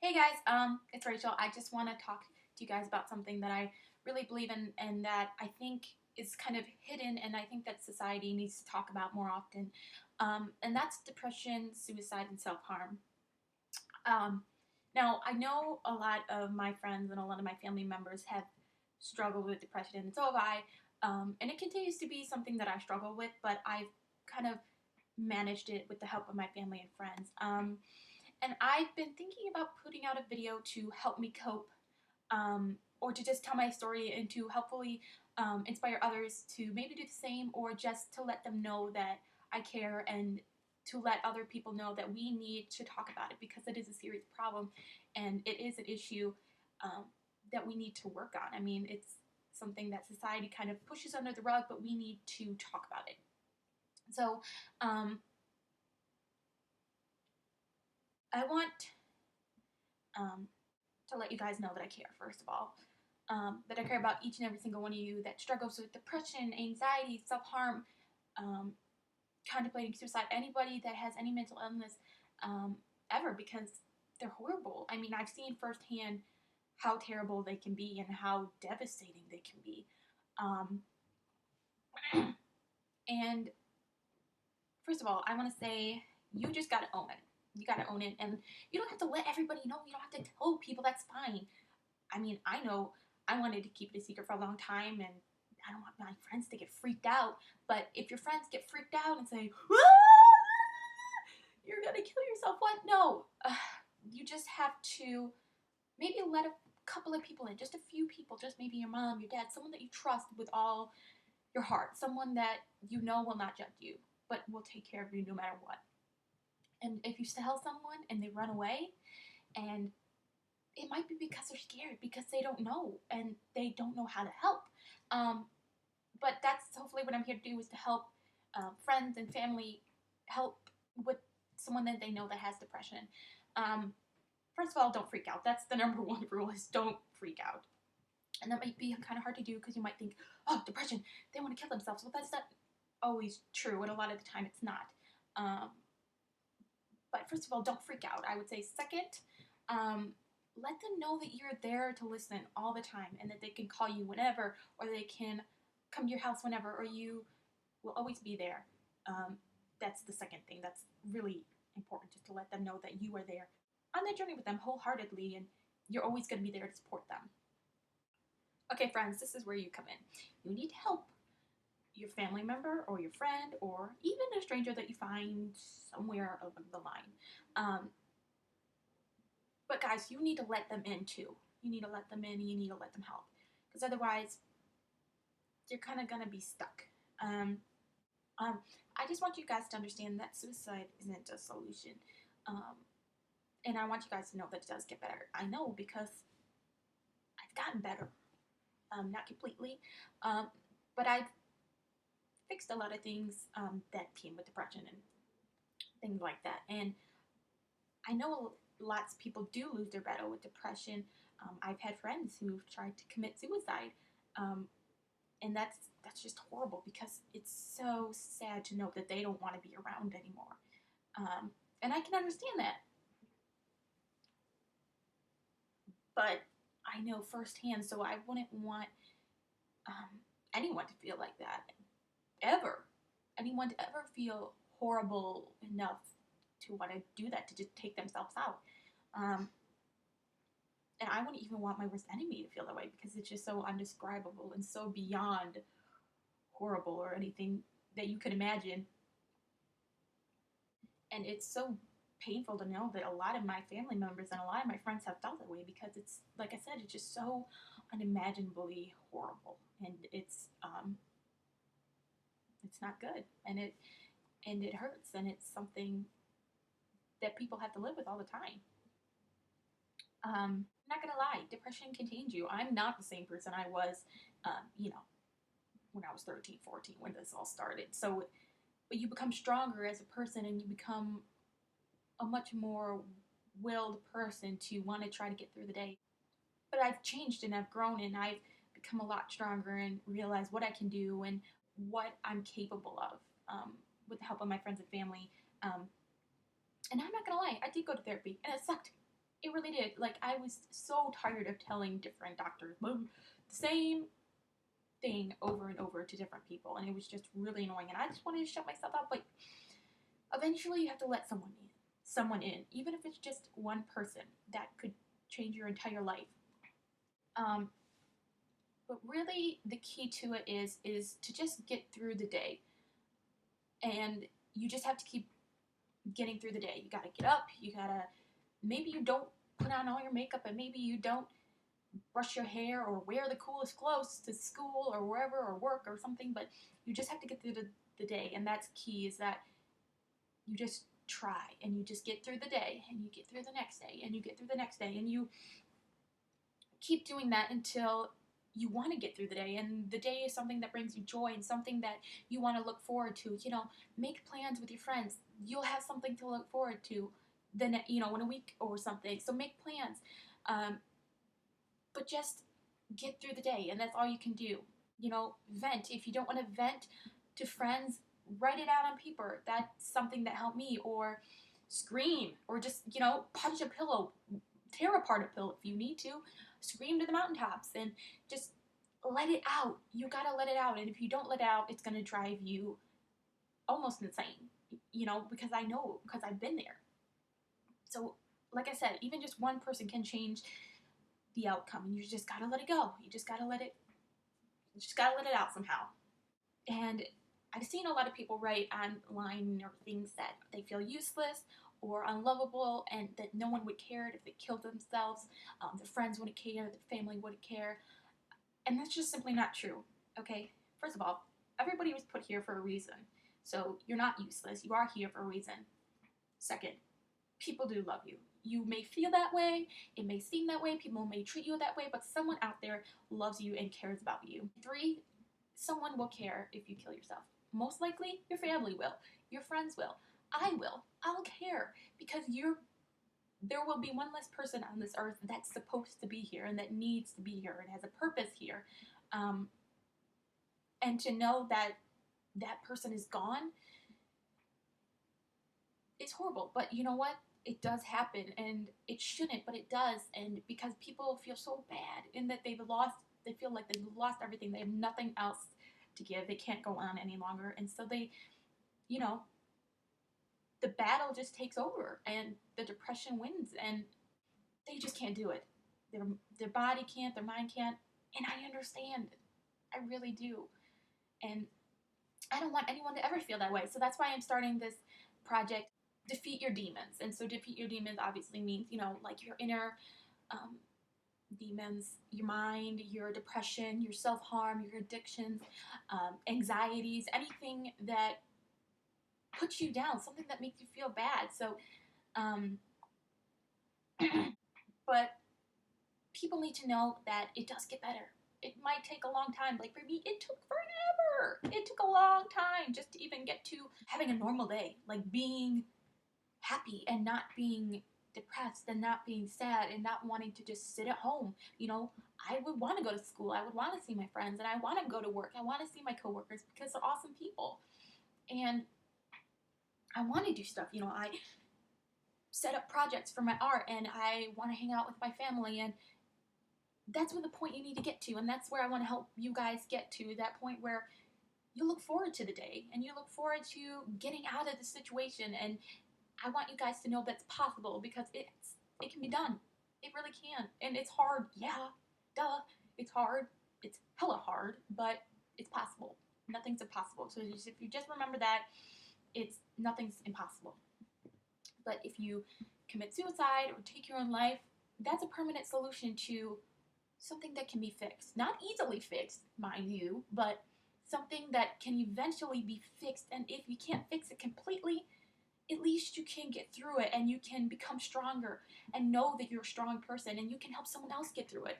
Hey guys, it's Rachel. I just want to talk to you guys about something that I really believe in and that I think is kind of hidden and I think that society needs to talk about more often. And that's depression, suicide, and self-harm. Um, Now, I know a lot of my friends and a lot of my family members have struggled with depression, and so have I. And it continues to be something that I struggle with, but I've kind of managed it with the help of my family and friends. And I've been thinking about putting out a video to help me cope, or to just tell my story and to hopefully inspire others to maybe do the same, or just to let them know that I care and to let other people know that we need to talk about it because it is a serious problem and it is an issue um, that we need to work on. I mean, it's something that society kind of pushes under the rug, but we need to talk about it. So, um, I want um, to let you guys know that I care, first of all. That I care about each and every single one of you that struggles with depression, anxiety, self harm, um, contemplating suicide, anybody that has any mental illness um, ever, because they're horrible. I mean, I've seen firsthand how terrible they can be and how devastating they can be. Um, and first of all, I want to say you just got to own it. You got to own it. And you don't have to let everybody know. You don't have to tell people. That's fine. I mean, I know I wanted to keep it a secret for a long time, and I don't want my friends to get freaked out. But if your friends get freaked out and say, you're gonna kill yourself, what? No. You just have to maybe let a couple of people in, just a few people, just maybe your mom, your dad, someone that you trust with all your heart, someone that you know will not judge you, but will take care of you no matter what. And if you tell someone and they run away, and it might be because they're scared, because they don't know and they don't know how to help. Um, but that's hopefully what I'm here to do, is to help friends and family help with someone that they know that has depression. Um, First of all, don't freak out. That's the number one rule, is don't freak out. And that might be kind of hard to do because you might think, oh, depression, they want to kill themselves. Well, that's not always true, and a lot of the time it's not. Um, but first of all, don't freak out. I would say second, um, let them know that you're there to listen all the time and that they can call you whenever, or they can come to your house whenever, or you will always be there. That's the second thing. That's really important, just to let them know that you are there on that journey with them wholeheartedly, and you're always going to be there to support them. Okay, friends, this is where you come in. You need help your family member or your friend or even a stranger that you find somewhere along the line. Um, but guys, you need to let them in too. You need to let them in and you need to let them help. Because otherwise, you're kind of going to be stuck. Um, um, I just want you guys to understand that suicide isn't a solution. Um, and I want you guys to know that it does get better. I know because I've gotten better. Not completely, um, but I've fixed a lot of things that came with depression and things like that. And I know lots of people do lose their battle with depression. I've had friends who've tried to commit suicide, um, and that's just horrible because it's so sad to know that they don't want to be around anymore. And I can understand that, but I know firsthand, so I wouldn't want um, anyone to feel like that ever. Anyone to ever feel horrible enough to want to do that, to just take themselves out. Um, and I wouldn't even want my worst enemy to feel that way because it's just so undescribable and so beyond horrible or anything that you could imagine. And it's so painful to know that a lot of my family members and a lot of my friends have felt that way, because it's, like I said, it's just so unimaginably horrible, and it's not good, and it hurts, and it's something that people have to live with all the time. I'm not gonna lie, depression can change you. I'm not the same person I was, you know, when I was 13, 14, when this all started. So, but you become stronger as a person, and you become a much more willed person to want to try to get through the day. But I've changed and I've grown and I've become a lot stronger and realized what I can do and what I'm capable of, with the help of my friends and family. Um, and I'm not gonna lie, I did go to therapy and it sucked. It really did. Like, I was so tired of telling different doctors the same thing over and over to different people, and it was just really annoying. And I just wanted to shut myself up. But eventually, you have to let someone in, even if it's just one person that could change your entire life. Um, but really, the key to it is to just get through the day, and you just have to keep getting through the day. You gotta get up. You gotta, maybe you don't put on all your makeup, and maybe you don't brush your hair or wear the coolest clothes to school or wherever or work or something, but you just have to get through the day. And that's key, is that you just try, and you just get through the day, and you get through the next day, and you get through the next day, and you keep doing that until you want to get through the day. And the day is something that brings you joy and something that you want to look forward to. Make plans with your friends. You'll have something to look forward to then, in a week or something. So make plans. But just get through the day, and that's all you can do. Vent. If you don't want to vent to friends, write it out on paper. That's something that helped me. Or scream, or just, punch a pillow, tear apart a pillow if you need to, scream to the mountaintops, and just let it out. You gotta let it out, and if you don't let it out, it's gonna drive you almost insane, because I know, because I've been there. So, like I said, even just one person can change the outcome, and you just gotta let it go. You just gotta let it out somehow. And I've seen a lot of people write online or things that they feel useless or unlovable, and that no one would care if they killed themselves. Their friends wouldn't care, their family wouldn't care, and that's just simply not true. Okay, first of all, everybody was put here for a reason, so you're not useless. You are here for a reason. Second, people do love you. You may feel that way, it may seem that way, people may treat you that way, but someone out there loves you and cares about you. 3, someone will care if you kill yourself. Most likely, your family will, your friends will, I will. I'll care, because there will be one less person on this earth that's supposed to be here and that needs to be here and has a purpose here. And to know that that person is gone is horrible. But you know what? It does happen, and it shouldn't, but it does. And because people feel so bad in that they feel like they've lost everything. They have nothing else to give. They can't go on any longer. And so they, the battle just takes over, and the depression wins, and they just can't do it. Their body can't, their mind can't, and I understand. I really do. And I don't want anyone to ever feel that way. So that's why I'm starting this project, Defeat Your Demons. And so defeat your demons obviously means, like your inner demons, your mind, your depression, your self-harm, your addictions, anxieties, anything that puts you down, something that makes you feel bad. So, but people need to know that it does get better. It might take a long time. Like for me, it took forever. It took a long time just to even get to having a normal day, like being happy and not being depressed and not being sad and not wanting to just sit at home. I would want to go to school. I would want to see my friends, and I want to go to work. I want to see my coworkers because they're awesome people. And I want to do stuff. I set up projects for my art, and I want to hang out with my family, and that's the point you need to get to, and that's where I want to help you guys get to, that point where you look forward to the day, and you look forward to getting out of the situation, and I want you guys to know that's possible, because it can be done. It really can, and it's hard, yeah, duh, it's hard, it's hella hard, but it's possible. Nothing's impossible. So if you just remember that, nothing's impossible. But if you commit suicide or take your own life, that's a permanent solution to something that can be fixed. Not easily fixed, mind you, but something that can eventually be fixed. And if you can't fix it completely, at least you can get through it, and you can become stronger and know that you're a strong person, and you can help someone else get through it.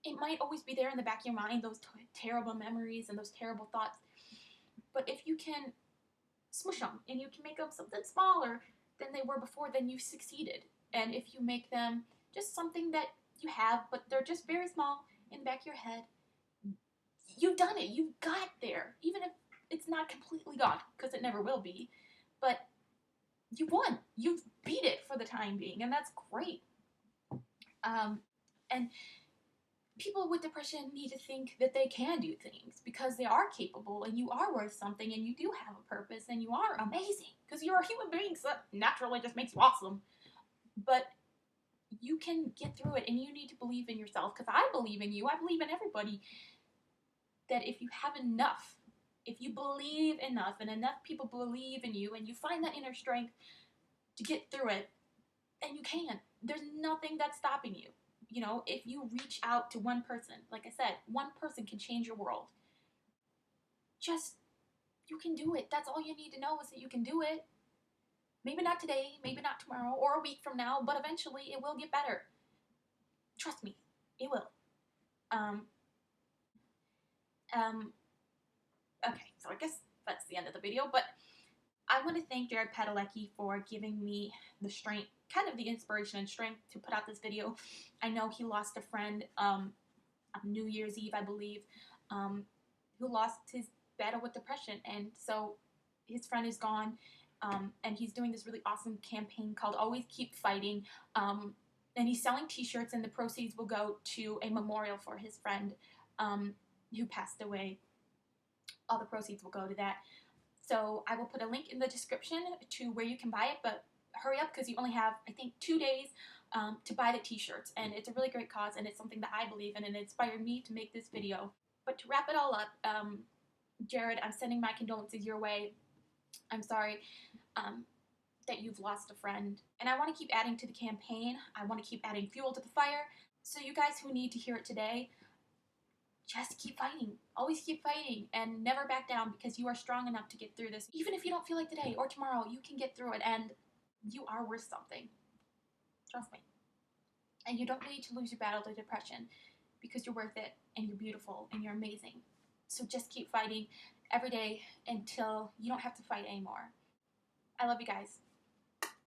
It might always be there in the back of your mind, those terrible memories and those terrible thoughts. But if you can smush them and you can make them something smaller than they were before, then you've succeeded. And if you make them just something that you have, but they're just very small in the back of your head, you've done it. You've got there. Even if it's not completely gone, because it never will be. But you won. You've beat it for the time being, and that's great. And people with depression need to think that they can do things because they are capable and you are worth something and you do have a purpose and you are amazing because you're a human being, so that naturally just makes you awesome. But you can get through it and you need to believe in yourself because I believe in you. I believe in everybody that if you have enough, if you believe enough and enough people believe in you and you find that inner strength to get through it, then you can. There's nothing that's stopping you. You know, if you reach out to one person, like I said, one person can change your world. Just, you can do it. That's all you need to know is that you can do it. Maybe not today, maybe not tomorrow, or a week from now, but eventually it will get better. Trust me, it will. Um, um, okay, so I guess that's the end of the video, but I want to thank Jared Padalecki for giving me the strength, kind of the inspiration and strength to put out this video. I know he lost a friend on New Year's Eve, I believe, who lost his battle with depression, and so his friend is gone, and he's doing this really awesome campaign called Always Keep Fighting, and he's selling t-shirts, and the proceeds will go to a memorial for his friend who passed away. All the proceeds will go to that. So I will put a link in the description to where you can buy it, but hurry up because you only have, I think, 2 days to buy the t-shirts, and it's a really great cause, and it's something that I believe in, and it inspired me to make this video. But to wrap it all up, Jared, I'm sending my condolences your way. I'm sorry that you've lost a friend, and I want to keep adding to the campaign. I want to keep adding fuel to the fire. So you guys who need to hear it today, just keep fighting. Always keep fighting and never back down because you are strong enough to get through this. Even if you don't feel like today or tomorrow, you can get through it and you are worth something. Trust me. And you don't need to lose your battle to depression because you're worth it and you're beautiful and you're amazing. So just keep fighting every day until you don't have to fight anymore. I love you guys.